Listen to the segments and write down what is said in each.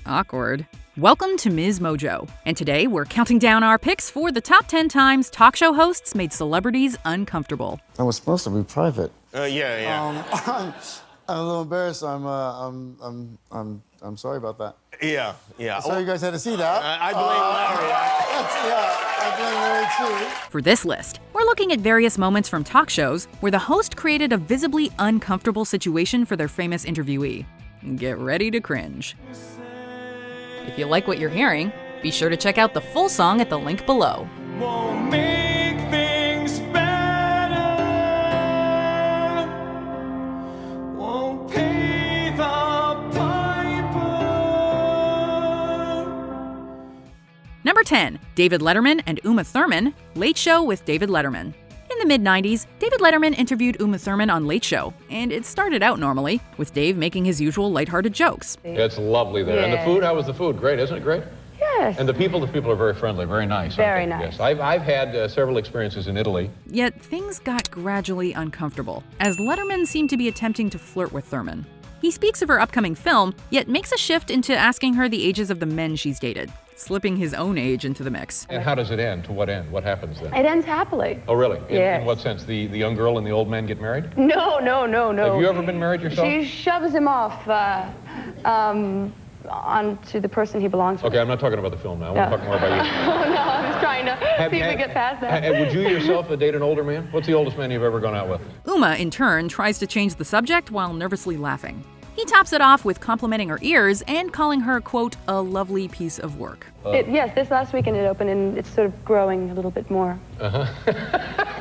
Awkward. Welcome to MsMojo, and today we're counting down our picks for the top 10 times talk show hosts made celebrities uncomfortable. I was supposed to be private. Yeah. I'm a little embarrassed. I'm sorry about that. Yeah. Sorry you guys had to see that. I blame Larry. I blame Larry too. For this list, we're looking at various moments from talk shows where the host created a visibly uncomfortable situation for their famous interviewee. Get ready to cringe. If you like what you're hearing, be sure to check out the full song at the link below. Won't make things better. Won't pay the piper. Number 10, David Letterman and Uma Thurman, Late Show with David Letterman. In the mid-90s, David Letterman interviewed Uma Thurman on Late Show, and it started out normally, with Dave making his usual lighthearted jokes. It's lovely there. Yeah. And the food, how was the food? Great, isn't it great? Yes. And the people are very friendly, very nice. Very aren't they? nice. Yes, I've had several experiences in Italy. Yet things got gradually uncomfortable, as Letterman seemed to be attempting to flirt with Thurman. He speaks of her upcoming film, yet makes a shift into asking her the ages of the men she's dated, slipping his own age into the mix. And how does it end? To what end? What happens then? It ends happily. Oh, really? Yes. In what sense? The young girl and the old man get married? No. Have you ever been married yourself? She shoves him off onto the person he belongs with. Okay, I'm not talking about the film now. I want to talk more about you. Oh, no, I was trying to see if we get past that. Would you yourself date an older man? What's the oldest man you've ever gone out with? Uma, in turn, tries to change the subject while nervously laughing. He tops it off with complimenting her ears and calling her, quote, a lovely piece of work. Yes, this last weekend it opened, and it's sort of growing a little bit more.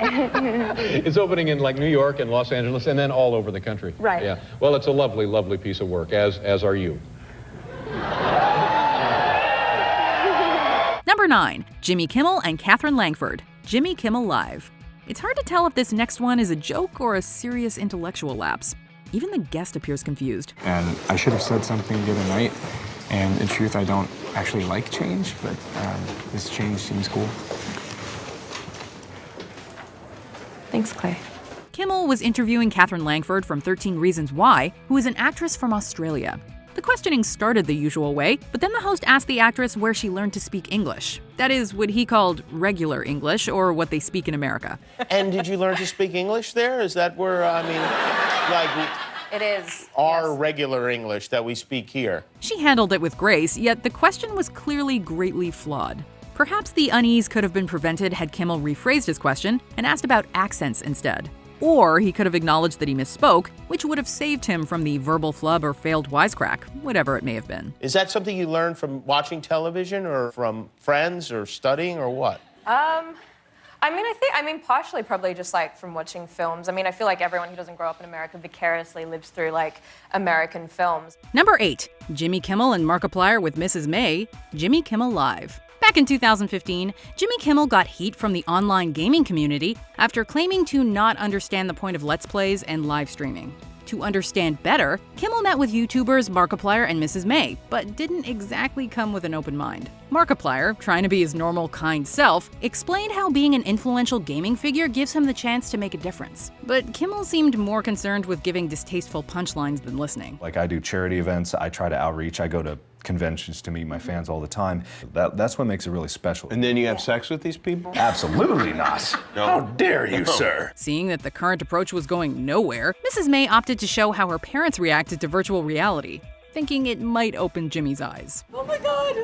It's opening in like New York and Los Angeles and then all over the country. Right. Yeah. Well, it's a lovely, lovely piece of work, as are you. Number 9, Jimmy Kimmel and Katherine Langford, Jimmy Kimmel Live. It's hard to tell if this next one is a joke or a serious intellectual lapse. Even the guest appears confused. And I should have said something the other night, and in truth, I don't actually like change, but this change seems cool. Thanks, Clay. Kimmel was interviewing Katherine Langford from 13 Reasons Why, who is an actress from Australia. The questioning started the usual way, but then the host asked the actress where she learned to speak English. That is, what he called regular English, or what they speak in America. And did you learn to speak English there? Is that where, It is. our Yes. regular English that we speak here? She handled it with grace, yet the question was clearly greatly flawed. Perhaps the unease could have been prevented had Kimmel rephrased his question and asked about accents instead. Or he could have acknowledged that he misspoke, which would have saved him from the verbal flub or failed wisecrack, whatever it may have been. Is that something you learned from watching television or from friends or studying or what? I mean, partially probably just like from watching films. I mean, I feel like everyone who doesn't grow up in America vicariously lives through like American films. Number 8, Jimmy Kimmel and Markiplier with Mrs. May, Jimmy Kimmel Live. Back in 2015, Jimmy Kimmel got heat from the online gaming community after claiming to not understand the point of Let's Plays and live streaming. To understand better, Kimmel met with YouTubers Markiplier and Mrs. May, but didn't exactly come with an open mind. Markiplier, trying to be his normal, kind self, explained how being an influential gaming figure gives him the chance to make a difference. But Kimmel seemed more concerned with giving distasteful punchlines than listening. Like, I do charity events, I try to outreach, I go to conventions to meet my fans all the time. That's what makes it really special. And then you have sex with these people? Absolutely not. How dare you, sir? Seeing that the current approach was going nowhere, Mrs. May opted to show how her parents reacted to virtual reality, thinking it might open Jimmy's eyes. Oh my God.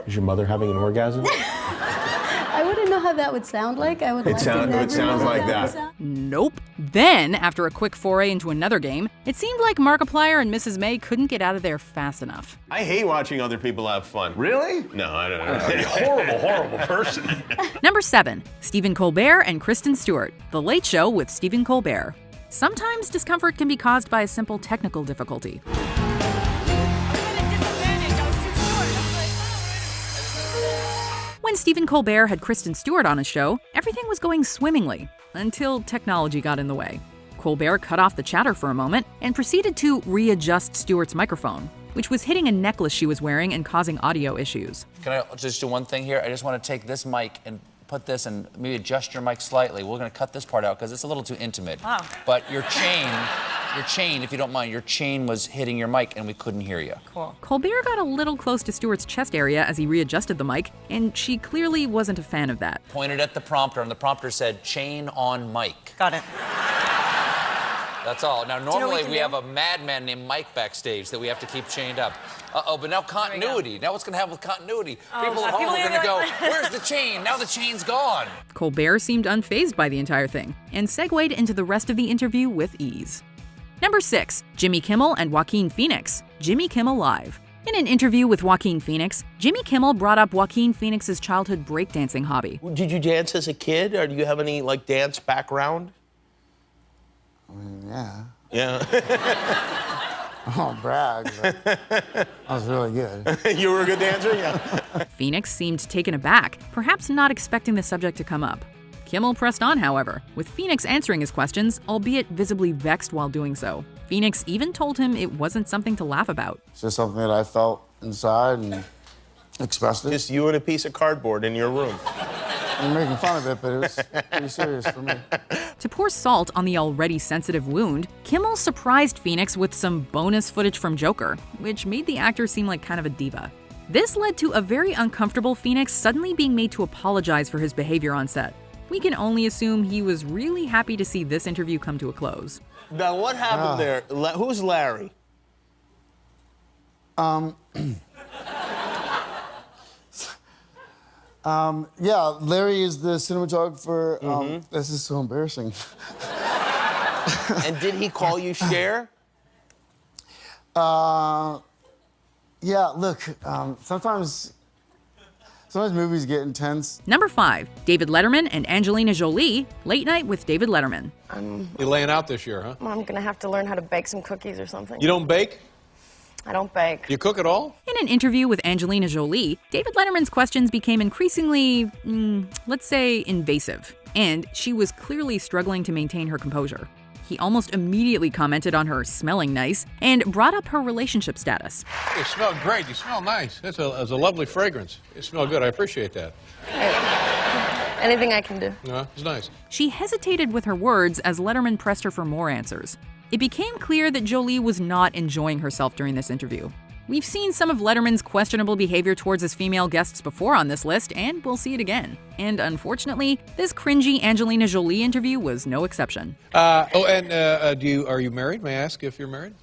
Is your mother having an orgasm? I wouldn't know how that would sound like. I would It like sound- to never it sounds know how like that would that. sound. Nope. Then, after a quick foray into another game, it seemed like Markiplier and Mrs. May couldn't get out of there fast enough. I hate watching other people have fun. Really? No, I don't know. You're a horrible person. Number 7, Stephen Colbert and Kristen Stewart, The Late Show with Stephen Colbert. Sometimes discomfort can be caused by a simple technical difficulty. When Stephen Colbert had Kristen Stewart on his show, everything was going swimmingly, until technology got in the way. Colbert cut off the chatter for a moment and proceeded to readjust Stewart's microphone, which was hitting a necklace she was wearing and causing audio issues. Can I just do one thing here? I just want to take this mic and put this and maybe adjust your mic slightly. We're going to cut this part out because it's a little too intimate. Wow. But your chain Your chain, if you don't mind, your chain was hitting your mic and we couldn't hear you. Cool. Colbert got a little close to Stewart's chest area as he readjusted the mic, and she clearly wasn't a fan of that. Pointed at the prompter, and the prompter said, chain on mic. Got it. That's all. Now, you know what normally we we can have a madman named Mike backstage that we have to keep chained up. Uh-oh, but now continuity. Now what's going to happen with continuity? People at home are going to go, where's the chain? Now the chain's gone. Colbert seemed unfazed by the entire thing and segued into the rest of the interview with ease. Number 6, Jimmy Kimmel and Joaquin Phoenix. Jimmy Kimmel Live. In an interview with Joaquin Phoenix, Jimmy Kimmel brought up Joaquin Phoenix's childhood breakdancing hobby. Did you dance as a kid, or do you have any like dance background? I mean, yeah. Yeah. I won't brag, but I was really good. You were a good dancer? Yeah. Phoenix seemed taken aback, perhaps not expecting the subject to come up. Kimmel pressed on, however, with Phoenix answering his questions, albeit visibly vexed while doing so. Phoenix even told him it wasn't something to laugh about. It's just something that I felt inside and expressed it. Just you and a piece of cardboard in your room. I'm making fun of it, but it was pretty serious for me. To pour salt on the already sensitive wound, Kimmel surprised Phoenix with some bonus footage from Joker, which made the actor seem like kind of a diva. This led to a very uncomfortable Phoenix suddenly being made to apologize for his behavior on set. We can only assume he was really happy to see this interview come to a close. Now, what happened there? Who's Larry? Yeah, Larry is the cinematographer. This is so embarrassing. And did he call you Cher? Yeah, look, sometimes movies get intense. Number 5, David Letterman and Angelina Jolie, Late Night with David Letterman. You're laying out this year, huh? I'm gonna have to learn how to bake some cookies or something. You don't bake? I don't bake. You cook at all? In an interview with Angelina Jolie, David Letterman's questions became increasingly, let's say, invasive, and she was clearly struggling to maintain her composure. He almost immediately commented on her smelling nice and brought up her relationship status. You smell great. You smell nice. That's a lovely fragrance. You smell good. I appreciate that. Anything I can do. Yeah, it's nice. She hesitated with her words as Letterman pressed her for more answers. It became clear that Jolie was not enjoying herself during this interview. We've seen some of Letterman's questionable behavior towards his female guests before on this list, and we'll see it again. And unfortunately, this cringy Angelina Jolie interview was no exception. Are you married? May I ask if you're married?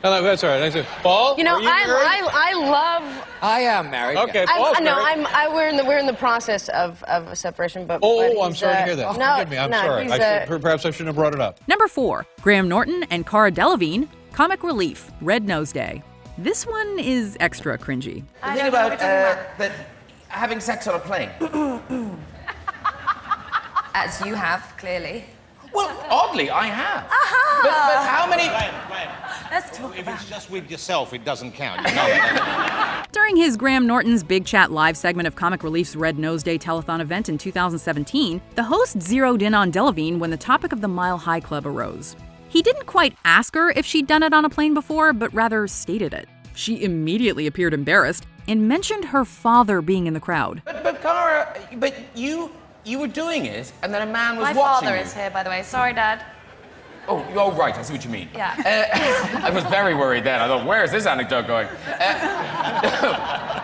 No, that's all right. I said, Paul, You know, are you married? I love. I am married. Okay, Paul's married. We're in the process of a separation, but. Oh, but I'm sorry to hear that. No, Forgive me. I'm no, sorry. he's Perhaps I shouldn't have brought it up. Number 4, Graham Norton and Cara Delevingne, Comic Relief, Red Nose Day. This one is extra cringy. The thing about that having sex on a plane. As you have, clearly. Well, oddly, I have. Aha! But how many? Let's talk If about it's just with yourself, it doesn't count. You know that. During his Graham Norton's Big Chat Live segment of Comic Relief's Red Nose Day telethon event in 2017, the host zeroed in on Delevingne when the topic of the Mile High Club arose. He didn't quite ask her if she'd done it on a plane before, but rather stated it. She immediately appeared embarrassed and mentioned her father being in the crowd. But Cara, but you were doing it, and then a man was My watching father you. is here, by the way. Sorry, Dad. Oh, right. I see what you mean. Yeah. I was very worried then. I thought, where is this anecdote going?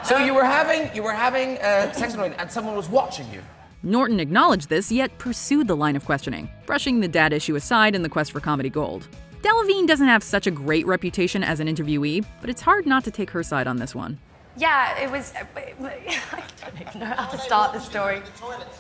So you were having sex on a plane, and someone was watching you. Norton acknowledged this, yet pursued the line of questioning, brushing the dad issue aside in the quest for comedy gold. Delevingne doesn't have such a great reputation as an interviewee, but it's hard not to take her side on this one. Yeah, it was. I don't even know how to start the story.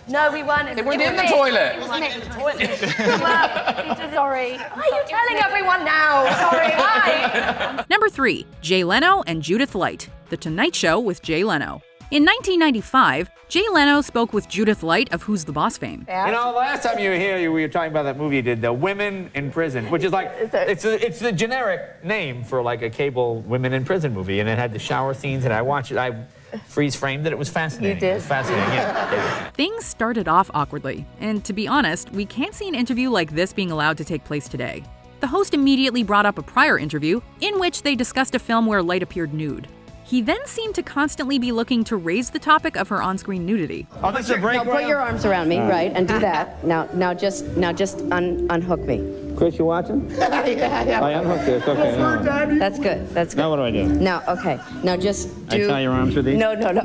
No, we weren't. They weren't in the toilet. It was me. In the toilet. Sorry. Why are you telling everyone now? Sorry. Hi. Number 3, Jay Leno and Judith Light, The Tonight Show with Jay Leno. In 1995, Jay Leno spoke with Judith Light of Who's the Boss fame. You know, last time you were here, we were talking about that movie you did, The Women in Prison, which is like, it's the generic name for like a cable women in prison movie, and it had the shower scenes, and I watched it, I freeze-framed it, it was fascinating. You did? It was fascinating, yeah. Things started off awkwardly, and to be honest, we can't see an interview like this being allowed to take place today. The host immediately brought up a prior interview in which they discussed a film where Light appeared nude. He then seemed to constantly be looking to raise the topic of her on-screen nudity. Oh, this is a break. Now put your arms around me, right, and do that. Now just unhook me. Chris, you watching? Yeah. I unhooked this. Okay. That's good. That's good. Now what do I do? Now, okay. Now just do. I tie your arms with these? No. You don't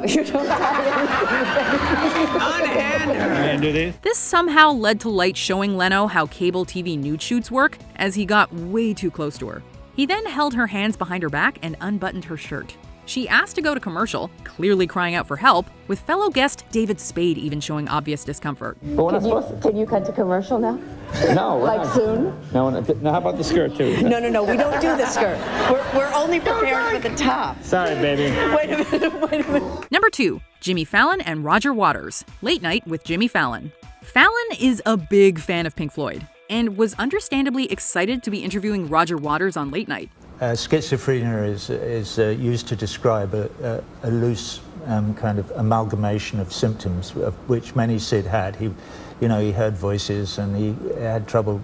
And do these? This somehow led to Light showing Leno how cable TV nude shoots work, as he got way too close to her. He then held her hands behind her back and unbuttoned her shirt. She asked to go to commercial, clearly crying out for help, with fellow guest David Spade even showing obvious discomfort. Can you cut to commercial now? No. Like soon? No, how about the skirt, too? No. We don't do the skirt. We're only prepared for the top. Sorry, baby. Wait a minute. Number 2, Jimmy Fallon and Roger Waters. Late Night with Jimmy Fallon. Fallon is a big fan of Pink Floyd and was understandably excited to be interviewing Roger Waters on Late Night. Schizophrenia is used to describe a loose kind of amalgamation of symptoms, of which many Sid had. He heard voices and he had trouble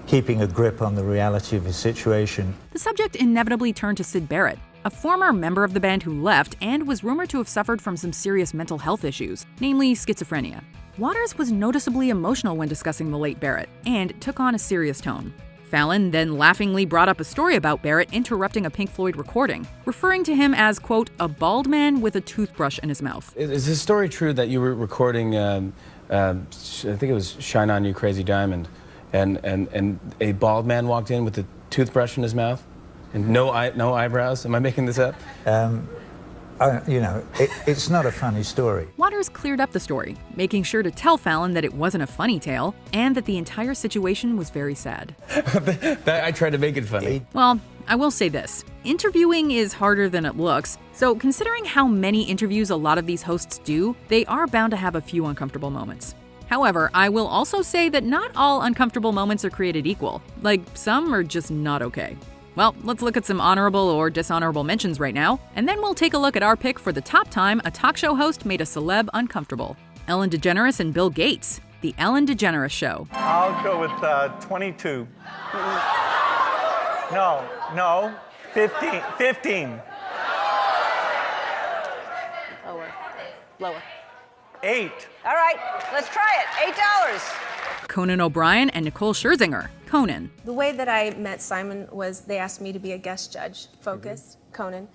keeping a grip on the reality of his situation. The subject inevitably turned to Syd Barrett, a former member of the band who left and was rumored to have suffered from some serious mental health issues, namely schizophrenia. Waters was noticeably emotional when discussing the late Barrett and took on a serious tone. Fallon then laughingly brought up a story about Barrett interrupting a Pink Floyd recording, referring to him as, quote, a bald man with a toothbrush in his mouth. Is this story true that you were recording, I think it was Shine On You Crazy Diamond, and a bald man walked in with a toothbrush in his mouth? And no eyebrows? Am I making this up? It's not a funny story. Waters cleared up the story, making sure to tell Fallon that it wasn't a funny tale and that the entire situation was very sad. I tried to make it funny. Well, I will say this. Interviewing is harder than it looks, so considering how many interviews a lot of these hosts do, they are bound to have a few uncomfortable moments. However, I will also say that not all uncomfortable moments are created equal. Like, some are just not okay. Well, let's look at some honorable or dishonorable mentions right now, and then we'll take a look at our pick for the top time a talk show host made a celeb uncomfortable. Ellen DeGeneres and Bill Gates, The Ellen DeGeneres Show. I'll go with 22. No, 15. 15. Lower. 8. All right, let's try it. $8. Conan O'Brien and Nicole Scherzinger, Conan. The way that I met Simon was they asked me to be a guest judge, focused, Conan,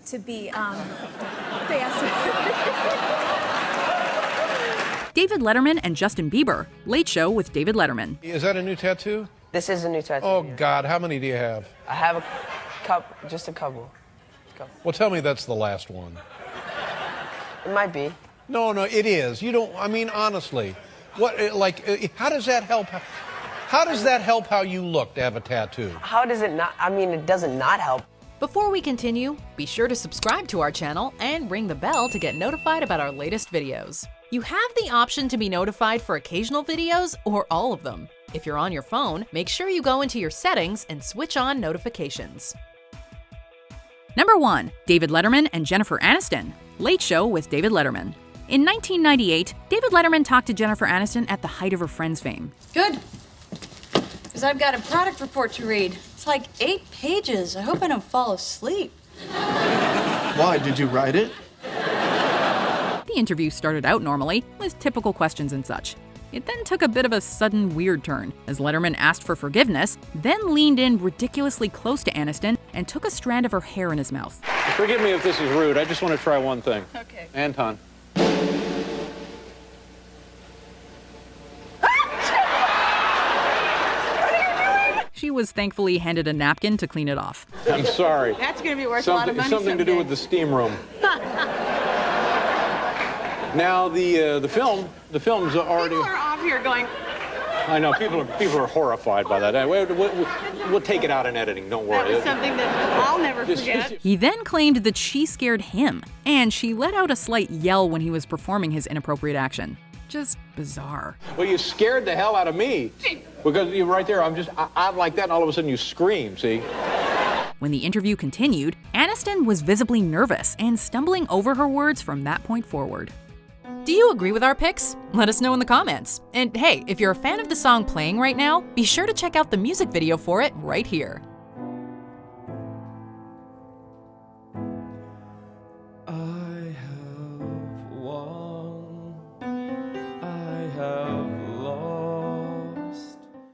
to be, they asked me. David Letterman and Justin Bieber, Late Show with David Letterman. Is that a new tattoo? This is a new tattoo. Oh, God, how many do you have? I have just a couple. Well, tell me that's the last one. It might be. No, it is. You don't, I mean, honestly. How does that help? How does that help how you look to have a tattoo? How does it not? I mean, it doesn't not help. Before we continue, be sure to subscribe to our channel and ring the bell to get notified about our latest videos. You have the option to be notified for occasional videos or all of them. If you're on your phone, make sure you go into your settings and switch on notifications. Number 1, David Letterman and Jennifer Aniston, Late Show with David Letterman. In 1998, David Letterman talked to Jennifer Aniston at the height of her Friends fame. Good, because I've got a product report to read. It's like 8 pages. I hope I don't fall asleep. Why? Did you write it? The interview started out normally, with typical questions and such. It then took a bit of a sudden weird turn, as Letterman asked for forgiveness, then leaned in ridiculously close to Aniston and took a strand of her hair in his mouth. Forgive me if this is rude. I just want to try one thing. Okay. Anton. She was thankfully handed a napkin to clean it off. I'm sorry. That's going to be worth a lot of money Something to do with the steam room. Now the film's already. People are off here going. I know people are horrified by that. We'll take it out in editing. Don't worry. That was something that I'll never forget. He then claimed that she scared him, and she let out a slight yell when he was performing his inappropriate action. Just bizarre. Well, you scared the hell out of me because you're right there. I'm like that, and all of a sudden you scream. See. When the interview continued, Aniston was visibly nervous and stumbling over her words from that point forward. Do you agree with our picks? Let us know in the comments. And hey, if you're a fan of the song playing right now, be sure to check out the music video for it right here.